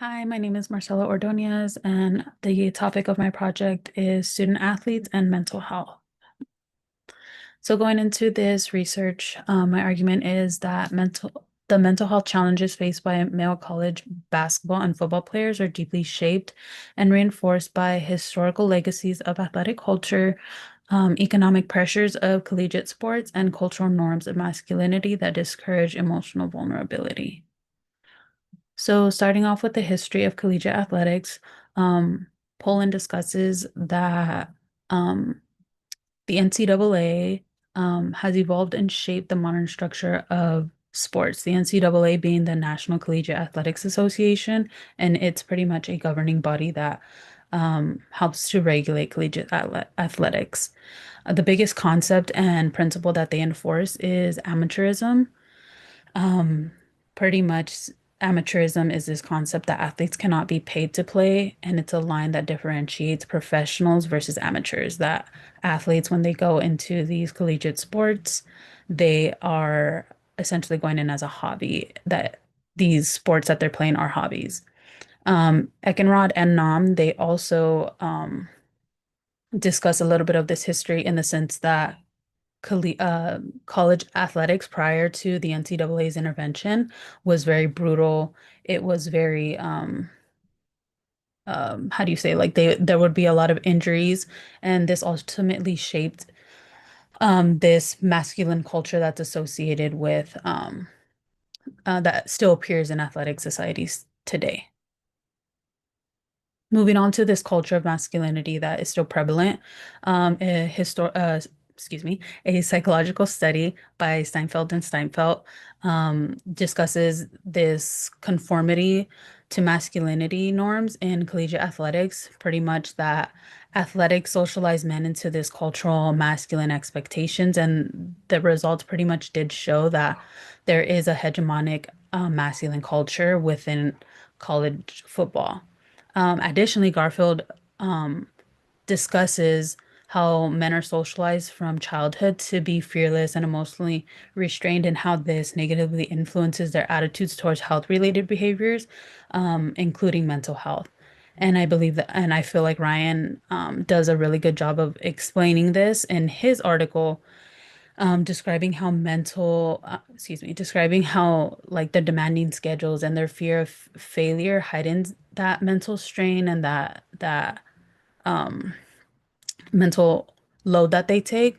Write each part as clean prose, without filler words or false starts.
Hi, my name is Marcela Ordonez, and the topic of my project is student athletes and mental health. So, going into this research, my argument is that the mental health challenges faced by male college basketball and football players are deeply shaped and reinforced by historical legacies of athletic culture, economic pressures of collegiate sports, and cultural norms of masculinity that discourage emotional vulnerability. So, starting off with the history of collegiate athletics, um, Poland discusses that um, the NCAA has evolved and shaped the modern structure of sports. The NCAA being the National Collegiate Athletics Association, and it's pretty much a governing body that helps to regulate collegiate athletics. The biggest concept and principle that they enforce is amateurism. Um, Pretty much amateurism is this concept that athletes cannot be paid to play, and it's a line that differentiates professionals versus amateurs. That athletes, when they go into these collegiate sports, they are essentially going in as a hobby, that these sports that they're playing are hobbies. Eckenrod and Nam, they also discuss a little bit of this history in the sense that college athletics prior to the NCAA's intervention was very brutal. It was very, how do you say, like there would be a lot of injuries, and this ultimately shaped this masculine culture that's associated with that still appears in athletic societies today. Moving on to this culture of masculinity that is still prevalent, excuse me, a psychological study by Steinfeld and Steinfeld discusses this conformity to masculinity norms in collegiate athletics, pretty much that athletics socialize men into this cultural masculine expectations, and the results pretty much did show that there is a hegemonic masculine culture within college football. Additionally, Garfield discusses how men are socialized from childhood to be fearless and emotionally restrained, and how this negatively influences their attitudes towards health-related behaviors, including mental health. And I believe that, and I feel like Ryan does a really good job of explaining this in his article, describing how describing how like the demanding schedules and their fear of failure heightens that mental strain and that mental load that they take.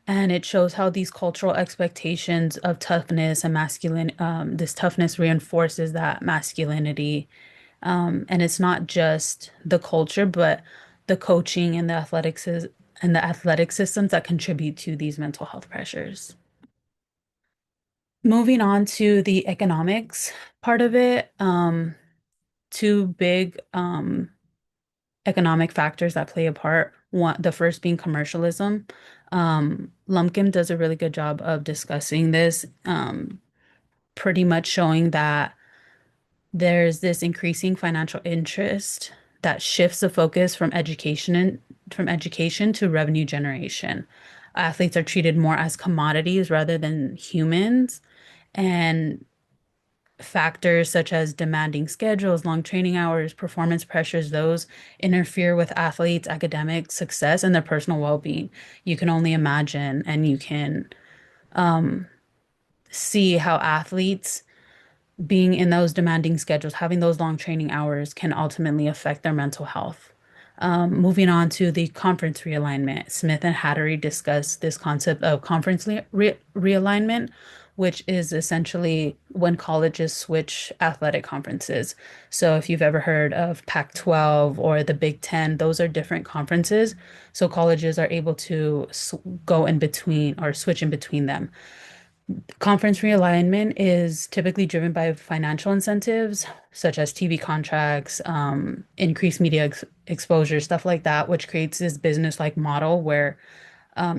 And it shows how these cultural expectations of toughness and this toughness reinforces that masculinity. And it's not just the culture, but the coaching and the and the athletic systems that contribute to these mental health pressures. Moving on to the economics part of it, two big economic factors that play a part. One, the first being commercialism. Lumpkin does a really good job of discussing this, pretty much showing that there's this increasing financial interest that shifts the focus from education to revenue generation. Athletes are treated more as commodities rather than humans, and factors such as demanding schedules, long training hours, performance pressures, those interfere with athletes' academic success and their personal well-being. You can only imagine, and you can see how athletes being in those demanding schedules, having those long training hours can ultimately affect their mental health. Moving on to the conference realignment, Smith and Hattery discuss this concept of conference realignment, which is essentially when colleges switch athletic conferences. So if you've ever heard of Pac-12 or the Big Ten, those are different conferences. So colleges are able to go in between or switch in between them. Conference realignment is typically driven by financial incentives, such as TV contracts, increased media exposure, stuff like that, which creates this business-like model where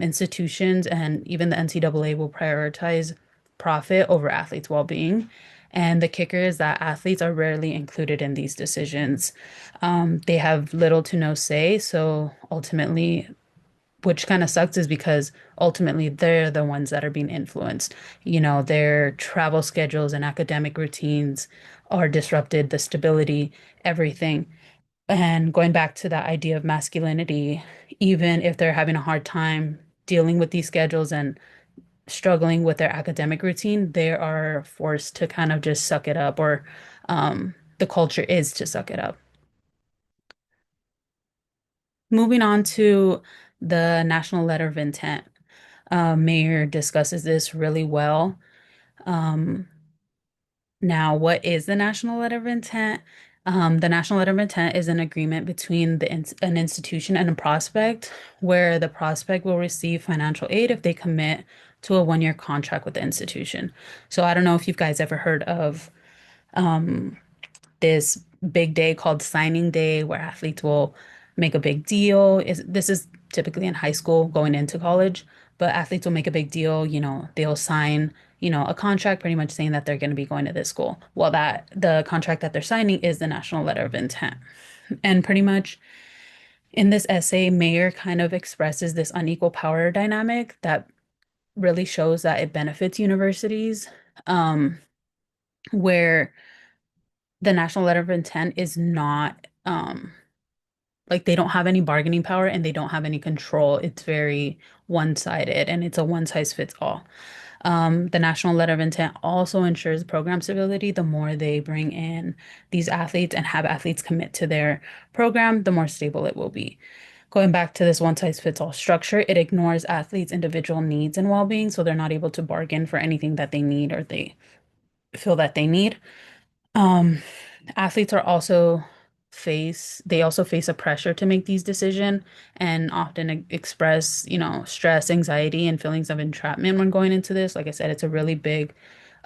institutions and even the NCAA will prioritize profit over athletes' well-being. And the kicker is that athletes are rarely included in these decisions. They have little to no say, so ultimately which kind of sucks is because ultimately they're the ones that are being influenced. Their travel schedules and academic routines are disrupted, the stability, everything. And going back to that idea of masculinity, even if they're having a hard time dealing with these schedules and struggling with their academic routine, they are forced to kind of just suck it up, or the culture is to suck it up. Moving on to the National Letter of Intent. Mayor discusses this really well. Um, Now, what is the National Letter of Intent? The National Letter of Intent is an agreement between an institution and a prospect, where the prospect will receive financial aid if they commit to a 1-year contract with the institution. So I don't know if you guys ever heard of this big day called signing day where athletes will make a big deal. This is typically in high school going into college, but athletes will make a big deal, they'll sign, a contract pretty much saying that they're going to be going to this school. Well, that the contract that they're signing is the National Letter of Intent. And pretty much in this essay, Mayer kind of expresses this unequal power dynamic that really shows that it benefits universities, um, where the National Letter of Intent is not like they don't have any bargaining power and they don't have any control. It's very one-sided and it's a one size fits all. The National Letter of Intent also ensures program stability. The more they bring in these athletes and have athletes commit to their program, the more stable it will be. Going back to this one size fits all structure, it ignores athletes' individual needs and well-being, so they're not able to bargain for anything that they need or they feel that they need. Um, Athletes are also they also face a pressure to make these decisions and often express, stress, anxiety, and feelings of entrapment when going into this. Like I said, it's a really big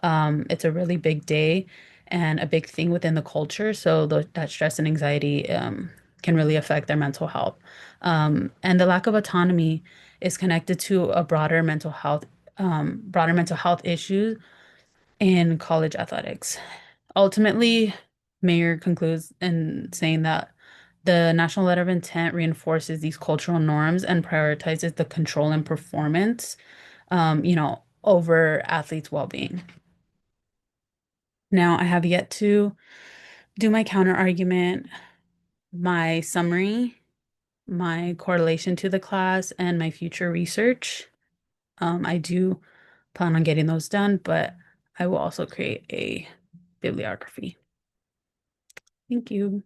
day and a big thing within the culture. So that stress and anxiety can really affect their mental health. And the lack of autonomy is connected to a broader mental health issues in college athletics. Ultimately, Mayer concludes in saying that the National Letter of Intent reinforces these cultural norms and prioritizes the control and performance, over athletes' well-being. Now, I have yet to do my counter argument, my summary, my correlation to the class, and my future research. I do plan on getting those done, but I will also create a bibliography. Thank you.